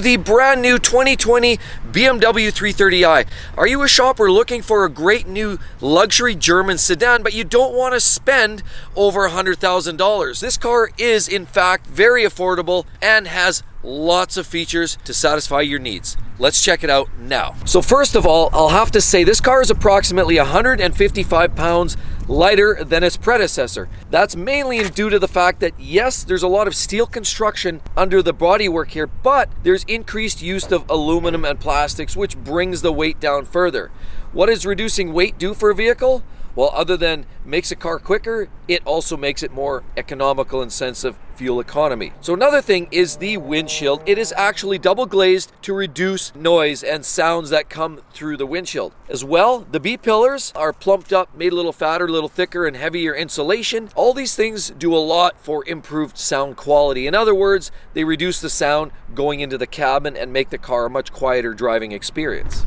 The brand new 2020 BMW 330i. Are you a shopper looking for a great new luxury German sedan, but you don't want to spend over $100,000? This car is in fact very affordable and has lots of features to satisfy your needs. Let's check it out now. So first of all, I'll have to say this car is approximately 155 pounds lighter than its predecessor. That's mainly due to the fact that yes, there's a lot of steel construction under the bodywork here, but there's increased use of aluminum and plastics, which brings the weight down further. What does reducing weight do for a vehicle? Well, other than makes a car quicker, it also makes it more economical in sense of fuel economy. So another thing is the windshield. It is actually double glazed to reduce noise and sounds that come through the windshield. As well, the B-pillars are plumped up, made a little fatter, a little thicker, and heavier insulation. All these things do a lot for improved sound quality. In other words, they reduce the sound going into the cabin and make the car a much quieter driving experience.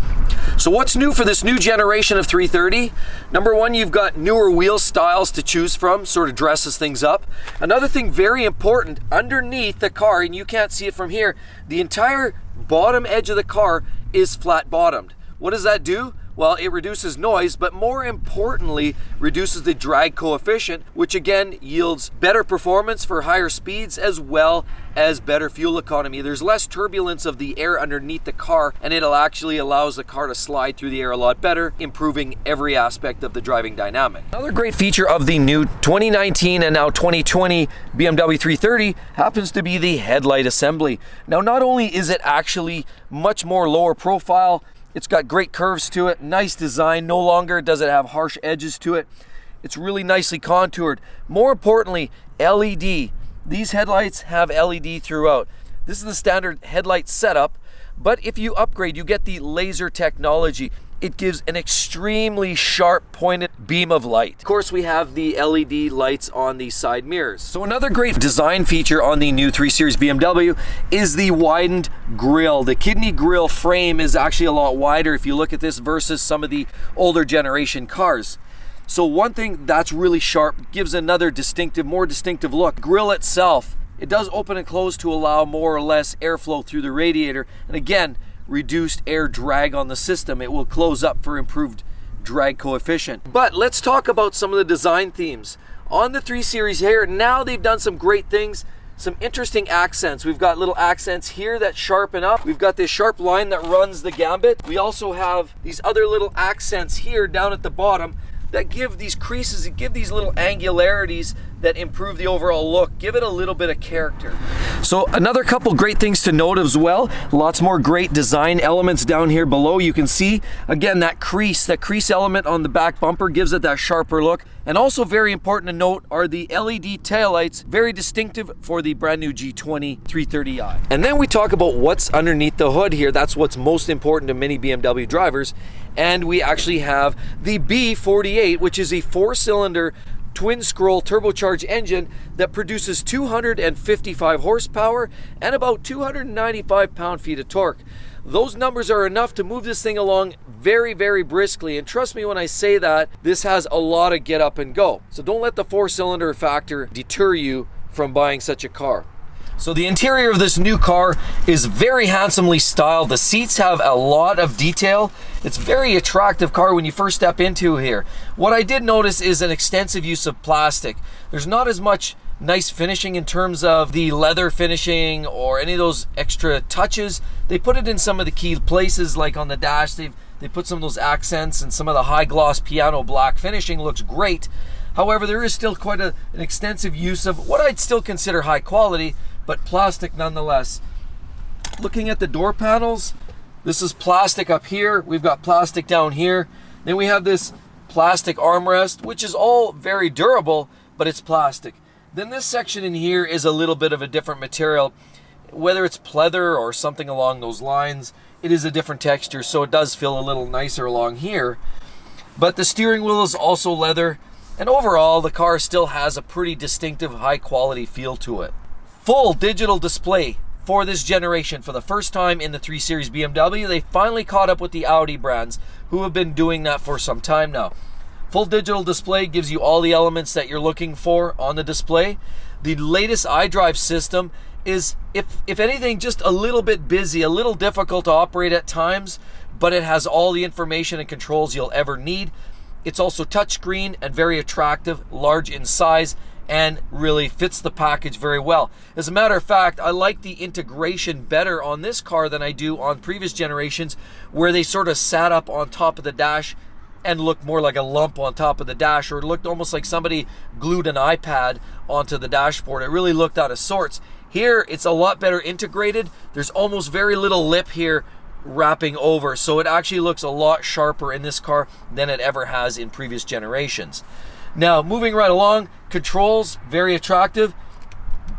So what's new for this new generation of 330? Number one, you've got newer wheel styles to choose from, sort of dresses things up. Another thing very important, underneath the car, and you can't see it from here, the entire bottom edge of the car is flat bottomed. What does that do? Well, it reduces noise, but more importantly, reduces the drag coefficient, which again yields better performance for higher speeds as well as better fuel economy. There's less turbulence of the air underneath the car, and it'll actually allows the car to slide through the air a lot better, improving every aspect of the driving dynamic. Another great feature of the new 2019 and now 2020 BMW 330 happens to be the headlight assembly. Now, not only is it actually much more lower profile, it's got great curves to it, nice design. No longer does it have harsh edges to it. It's really nicely contoured. More importantly, LED. These headlights have LED throughout. This is the standard headlight setup, but if you upgrade, you get the laser technology. It gives an extremely sharp pointed beam of light. Of course, we have the LED lights on the side mirrors. So another great design feature on the new 3 Series BMW is the widened grille. The kidney grille frame is actually a lot wider if you look at this versus some of the older generation cars. So one thing that's really sharp, gives another distinctive, more distinctive look. Grille itself, it does open and close to allow more or less airflow through the radiator. And again, reduced air drag on the system. It will close up for improved drag coefficient. But let's talk about some of the design themes. On the 3 Series here, now they've done some great things, some interesting accents. We've got little accents here that sharpen up. We've got this sharp line that runs the gambit. We also have these other little accents here down at the bottom that give these creases, give these little angularities that improve the overall look, give it a little bit of character. So another couple great things to note as well, lots more great design elements down here below. You can see, again, that crease element on the back bumper gives it that sharper look. And also very important to note are the LED taillights, very distinctive for the brand new G20 330i. And then we talk about what's underneath the hood here. That's what's most important to many BMW drivers. And we actually have the B48, which is a 4-cylinder twin scroll turbocharged engine that produces 255 horsepower and about 295 pound-feet of torque. Those numbers are enough to move this thing along very, very briskly. And trust me when I say that, this has a lot of get up and go. So don't let the 4-cylinder factor deter you from buying such a car. So the interior of this new car is very handsomely styled. The seats have a lot of detail. It's a very attractive car when you first step into here. What I did notice is an extensive use of plastic. There's not as much nice finishing in terms of the leather finishing or any of those extra touches. They put it in some of the key places, like on the dash. They put some of those accents, and some of the high gloss piano black finishing looks great. However, there is still quite an extensive use of what I'd still consider high quality, but plastic nonetheless. Looking at the door panels, this is plastic up here. We've got plastic down here. Then we have this plastic armrest, which is all very durable, but it's plastic. Then this section in here is a little bit of a different material. Whether it's pleather or something along those lines, it is a different texture, so it does feel a little nicer along here. But the steering wheel is also leather, and overall the car still has a pretty distinctive high quality feel to it. Full digital display for this generation. For the first time in the 3 Series BMW, they finally caught up with the Audi brands, who have been doing that for some time now. Full digital display gives you all the elements that you're looking for on the display. The latest iDrive system is, if anything, just a little bit busy, a little difficult to operate at times, but it has all the information and controls you'll ever need. It's also touchscreen and very attractive, large in size, and really fits the package very well. As a matter of fact, I like the integration better on this car than I do on previous generations, where they sort of sat up on top of the dash and looked more like a lump on top of the dash, or it looked almost like somebody glued an iPad onto the dashboard. It really looked out of sorts. Here, it's a lot better integrated. There's almost very little lip here wrapping over, so it actually looks a lot sharper in this car than it ever has in previous generations. Now, moving right along, controls, very attractive.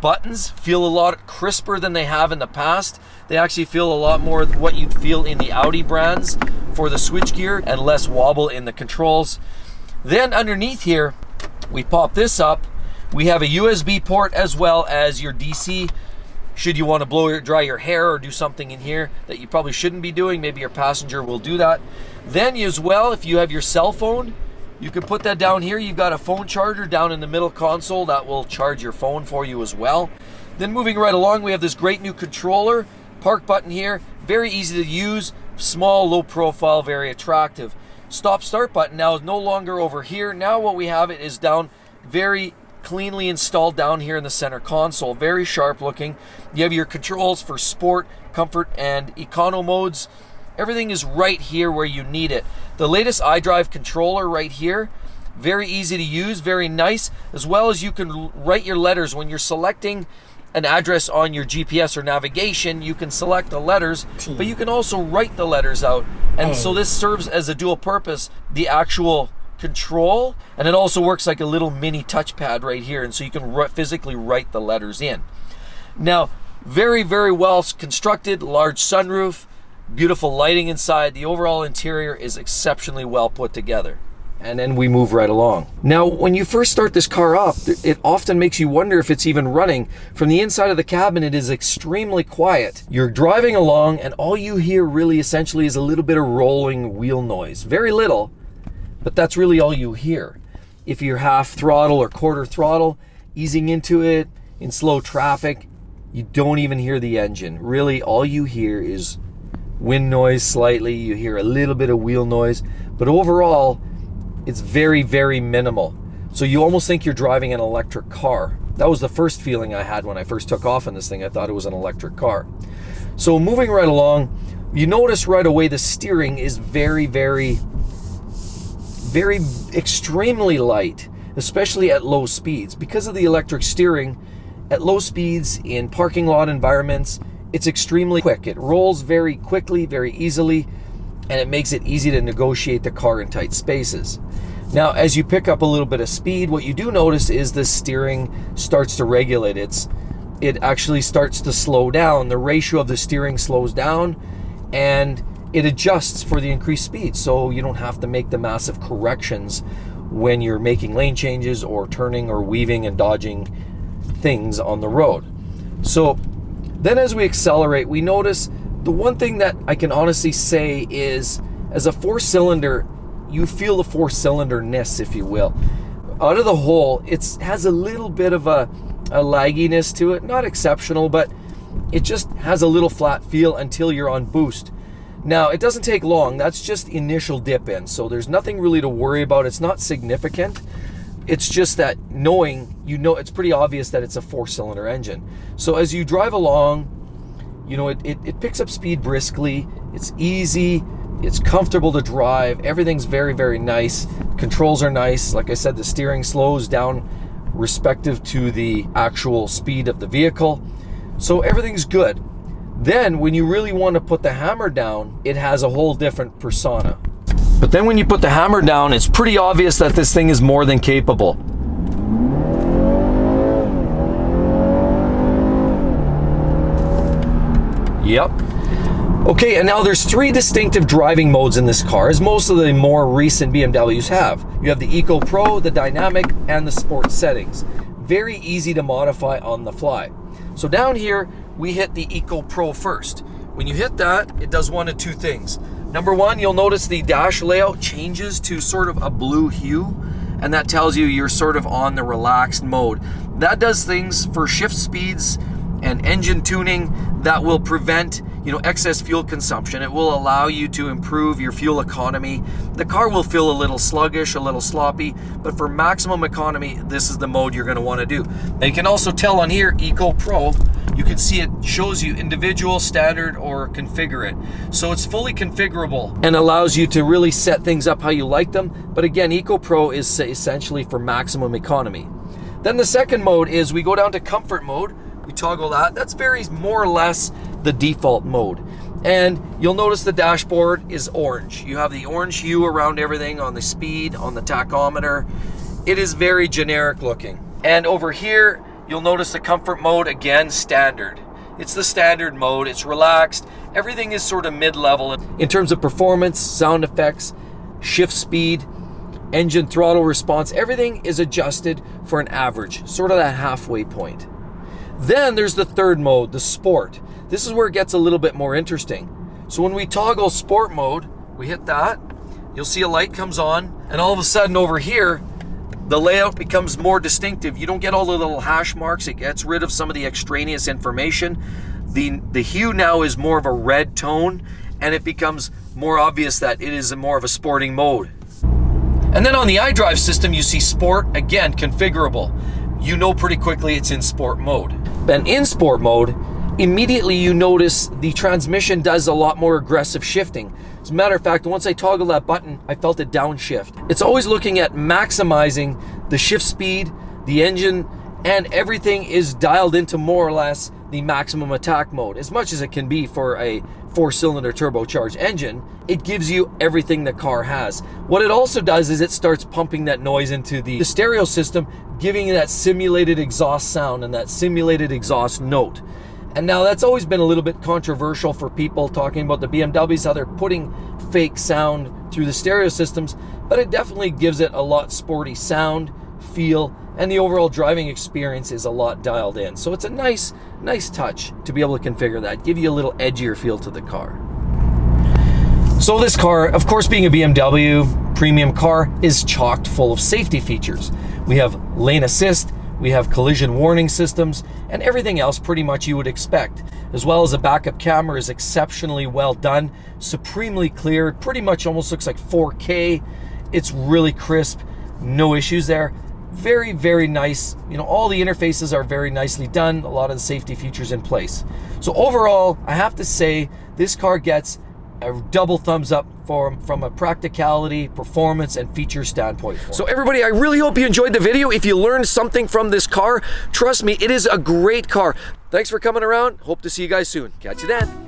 Buttons feel a lot crisper than they have in the past. They actually feel a lot more what you'd feel in the Audi brands for the switchgear, and less wobble in the controls. Then underneath here, we pop this up. We have a USB port as well as your DC. Should you want to dry your hair or do something in here that you probably shouldn't be doing, maybe your passenger will do that. Then as well, if you have your cell phone, you can put that down here. You've got a phone charger down in the middle console that will charge your phone for you as well. Then moving right along, we have this great new controller, park button here, very easy to use, small, low profile, very attractive. Stop start button now is no longer over here. Now what we have, it is down, very cleanly installed down here in the center console, very sharp looking. You have your controls for sport, comfort, and econo modes. Everything is right here where you need it. The latest iDrive controller right here, very easy to use, very nice, as well as you can write your letters when you're selecting an address on your GPS or navigation. You can select the letters, but you can also write the letters out, and so this serves as a dual purpose, the actual control, and it also works like a little mini touchpad right here, and so you can physically write the letters in. Now, very, very well constructed, large sunroof, beautiful lighting inside. The overall interior is exceptionally well put together. And then we move right along. Now, when you first start this car up, it often makes you wonder if it's even running. From the inside of the cabin, it is extremely quiet. You're driving along, and all you hear really essentially is a little bit of rolling wheel noise. Very little, but that's really all you hear. If you're half throttle or quarter throttle, easing into it in slow traffic, you don't even hear the engine. Really, all you hear is wind noise slightly. You hear a little bit of wheel noise, but overall, it's very, very minimal. So you almost think you're driving an electric car. That was the first feeling I had when I first took off in this thing. I thought it was an electric car. So moving right along, you notice right away the steering is very, very, very extremely light, especially at low speeds. Because of the electric steering, at low speeds in parking lot environments, it's extremely quick. It rolls very quickly, very easily, and it makes it easy to negotiate the car in tight spaces. Now, as you pick up a little bit of speed, what you do notice is the steering starts to regulate. It actually starts to slow down. The ratio of the steering slows down, and it adjusts for the increased speed, so you don't have to make the massive corrections when you're making lane changes or turning or weaving and dodging things on the road. So then as we accelerate, we notice the one thing that I can honestly say is, as a four-cylinder, you feel the four-cylinder-ness, if you will. Out of the hole, it has a little bit of a lagginess to it. Not exceptional, but it just has a little flat feel until you're on boost. Now, it doesn't take long. That's just initial dip in, so there's nothing really to worry about. It's not significant. It's just that it's pretty obvious that it's a four-cylinder engine. So as you drive along, it picks up speed briskly. It's easy. It's comfortable to drive. Everything's very, very nice. Controls are nice. Like I said, the steering slows down respective to the actual speed of the vehicle. So everything's good. Then when you really want to put the hammer down, it has a whole different persona. But then when you put the hammer down, it's pretty obvious that this thing is more than capable. Yep. Okay, and now there's three distinctive driving modes in this car, as most of the more recent BMWs have. You have the Eco Pro, the Dynamic, and the Sport settings. Very easy to modify on the fly. So down here, we hit the Eco Pro first. When you hit that, it does one of two things. Number one, you'll notice the dash layout changes to sort of a blue hue, and that tells you you're sort of on the relaxed mode. That does things for shift speeds and engine tuning that will prevent, excess fuel consumption. It will allow you to improve your fuel economy. The car will feel a little sluggish, a little sloppy, but for maximum economy, this is the mode you're going to want to do. Now you can also tell on here, Eco Pro, you can see it shows you individual, standard, or configure it. So it's fully configurable and allows you to really set things up how you like them. But again, Eco Pro is essentially for maximum economy. Then the second mode is we go down to comfort mode. We toggle that. That's very more or less the default mode. And you'll notice the dashboard is orange. You have the orange hue around everything on the speed, on the tachometer. It is very generic looking. And over here, you'll notice the comfort mode, again, standard. It's the standard mode. It's relaxed. Everything is sort of mid-level in terms of performance, sound effects, shift speed, engine throttle response. Everything is adjusted for an average, sort of that halfway point. Then there's the third mode, the sport. This is where it gets a little bit more interesting. So when we toggle sport mode, we hit that, you'll see a light comes on, and all of a sudden over here, the layout becomes more distinctive. You don't get all the little hash marks. It gets rid of some of the extraneous information. The hue now is more of a red tone, and it becomes more obvious that it is more of a sporting mode. And then on the iDrive system, you see sport, again, configurable. You know pretty quickly it's in sport mode. Then in sport mode, immediately you notice the transmission does a lot more aggressive shifting. As a matter of fact, once I toggle that button, I felt it downshift. It's always looking at maximizing the shift speed, the engine, and everything is dialed into more or less the maximum attack mode. As much as it can be for a 4-cylinder turbocharged engine, it gives you everything the car has. What it also does is it starts pumping that noise into the stereo system, giving you that simulated exhaust sound and that simulated exhaust note. And now that's always been a little bit controversial for people talking about the BMWs, how they're putting fake sound through the stereo systems, but it definitely gives it a lot sporty sound, feel, and the overall driving experience is a lot dialed in. So it's a nice touch to be able to configure that, give you a little edgier feel to the car. So this car, of course, being a BMW premium car, is chocked full of safety features. We have lane assist, we have collision warning systems, and everything else pretty much you would expect. As well as a backup camera is exceptionally well done, supremely clear, it pretty much almost looks like 4K. It's really crisp, no issues there. Very, very nice. All the interfaces are very nicely done, a lot of the safety features in place. So overall, I have to say this car gets a double thumbs up from a practicality, performance, and feature standpoint. So everybody, I really hope you enjoyed the video. If you learned something from this car, trust me, it is a great car. Thanks for coming around. Hope to see you guys soon. Catch you then.